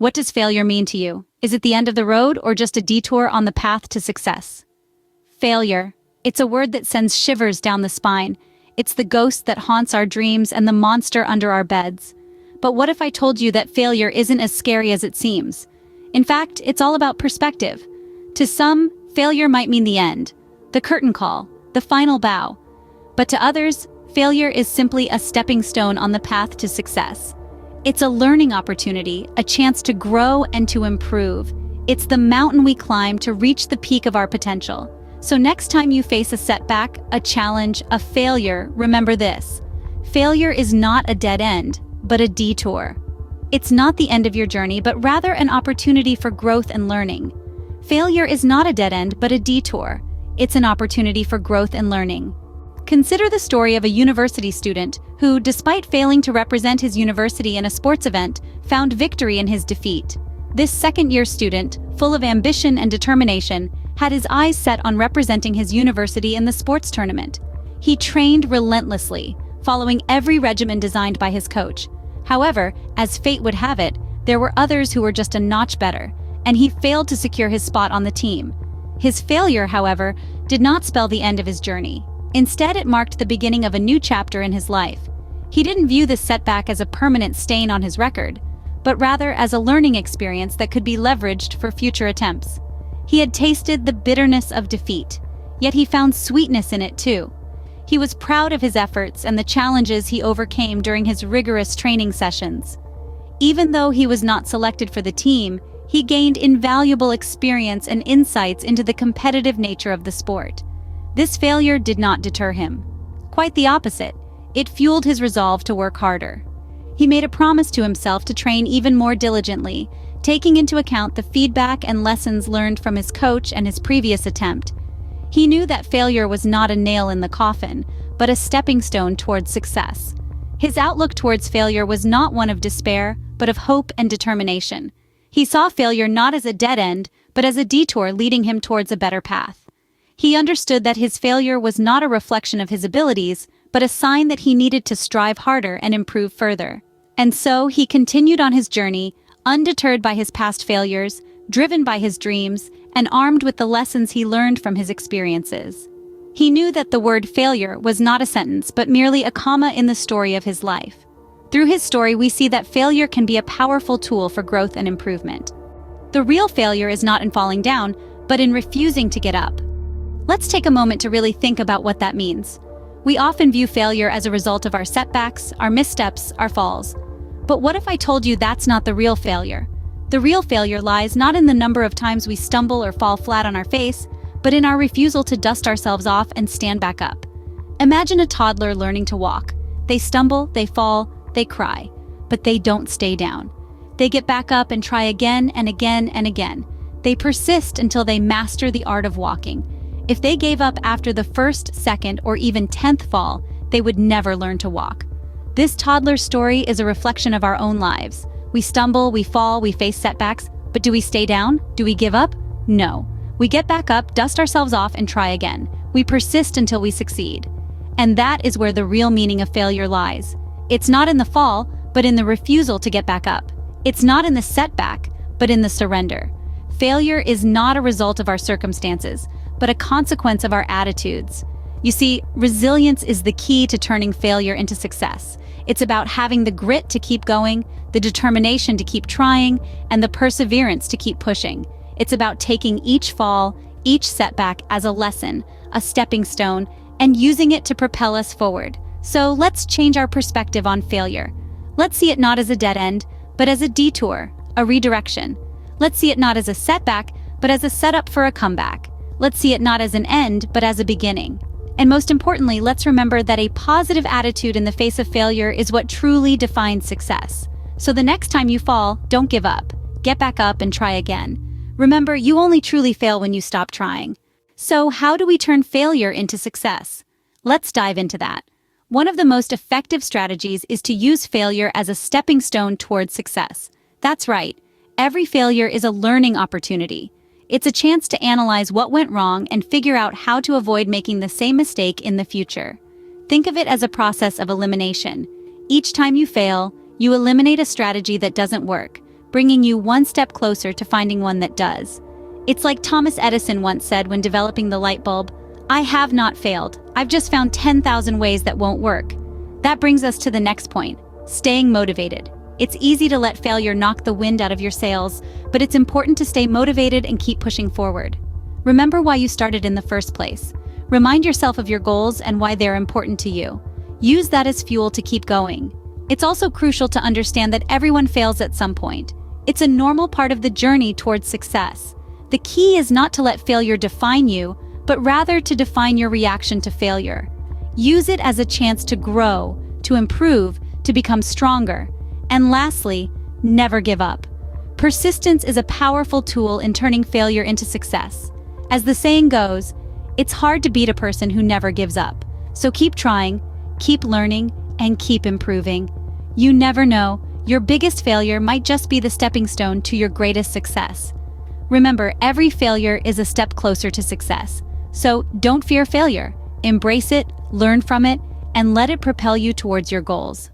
What does failure mean to you? Is it the end of the road or just a detour on the path to success? Failure. It's a word that sends shivers down the spine. It's the ghost that haunts our dreams and the monster under our beds. But what if I told you that failure isn't as scary as it seems? In fact, it's all about perspective. To some, failure might mean the end, the curtain call, the final bow. But to others, failure is simply a stepping stone on the path to success. It's a learning opportunity, a chance to grow and to improve. It's the mountain we climb to reach the peak of our potential. So next time you face a setback, a challenge, a failure, remember this. Failure is not a dead end, but a detour. It's not the end of your journey, but rather an opportunity for growth and learning. Failure is not a dead end, but a detour. It's an opportunity for growth and learning. Consider the story of a university student who, despite failing to represent his university in a sports event, found victory in his defeat. This second-year student, full of ambition and determination, had his eyes set on representing his university in the sports tournament. He trained relentlessly, following every regimen designed by his coach. However, as fate would have it, there were others who were just a notch better, and he failed to secure his spot on the team. His failure, however, did not spell the end of his journey. Instead, it marked the beginning of a new chapter in his life. He didn't view this setback as a permanent stain on his record, but rather as a learning experience that could be leveraged for future attempts. He had tasted the bitterness of defeat, yet he found sweetness in it too. He was proud of his efforts and the challenges he overcame during his rigorous training sessions. Even though he was not selected for the team, he gained invaluable experience and insights into the competitive nature of the sport. This failure did not deter him. Quite the opposite, it fueled his resolve to work harder. He made a promise to himself to train even more diligently, taking into account the feedback and lessons learned from his coach and his previous attempt. He knew that failure was not a nail in the coffin, but a stepping stone towards success. His outlook towards failure was not one of despair, but of hope and determination. He saw failure not as a dead end, but as a detour leading him towards a better path. He understood that his failure was not a reflection of his abilities, but a sign that he needed to strive harder and improve further. And so he continued on his journey, undeterred by his past failures, driven by his dreams, and armed with the lessons he learned from his experiences. He knew that the word failure was not a sentence, but merely a comma in the story of his life. Through his story, we see that failure can be a powerful tool for growth and improvement. The real failure is not in falling down, but in refusing to get up. Let's take a moment to really think about what that means. We often view failure as a result of our setbacks, our missteps, our falls. But what if I told you that's not the real failure? The real failure lies not in the number of times we stumble or fall flat on our face, but in our refusal to dust ourselves off and stand back up. Imagine a toddler learning to walk. They stumble, they fall, they cry, but they don't stay down. They get back up and try again and again and again. They persist until they master the art of walking. If they gave up after the first, second, or even 10th fall, they would never learn to walk. This toddler story is a reflection of our own lives. We stumble, we fall, we face setbacks, but do we stay down? Do we give up? No. We get back up, dust ourselves off, and try again. We persist until we succeed. And that is where the real meaning of failure lies. It's not in the fall, but in the refusal to get back up. It's not in the setback, but in the surrender. Failure is not a result of our circumstances, but a consequence of our attitudes. You see, resilience is the key to turning failure into success. It's about having the grit to keep going, the determination to keep trying, and the perseverance to keep pushing. It's about taking each fall, each setback as a lesson, a stepping stone, and using it to propel us forward. So let's change our perspective on failure. Let's see it not as a dead end, but as a detour, a redirection. Let's see it not as a setback, but as a setup for a comeback. Let's see it not as an end, but as a beginning. And most importantly, let's remember that a positive attitude in the face of failure is what truly defines success. So the next time you fall, don't give up. Get back up and try again. Remember, you only truly fail when you stop trying. So how do we turn failure into success? Let's dive into that. One of the most effective strategies is to use failure as a stepping stone towards success. That's right. Every failure is a learning opportunity. It's a chance to analyze what went wrong and figure out how to avoid making the same mistake in the future. Think of it as a process of elimination. Each time you fail, you eliminate a strategy that doesn't work, bringing you one step closer to finding one that does. It's like Thomas Edison once said when developing the light bulb, "I have not failed. I've just found 10,000 ways that won't work." That brings us to the next point, staying motivated. It's easy to let failure knock the wind out of your sails, but it's important to stay motivated and keep pushing forward. Remember why you started in the first place. Remind yourself of your goals and why they're important to you. Use that as fuel to keep going. It's also crucial to understand that everyone fails at some point. It's a normal part of the journey towards success. The key is not to let failure define you, but rather to define your reaction to failure. Use it as a chance to grow, to improve, to become stronger. And lastly, never give up. Persistence is a powerful tool in turning failure into success. As the saying goes, it's hard to beat a person who never gives up. So keep trying, keep learning, and keep improving. You never know, your biggest failure might just be the stepping stone to your greatest success. Remember, every failure is a step closer to success. So don't fear failure. Embrace it, learn from it, and let it propel you towards your goals.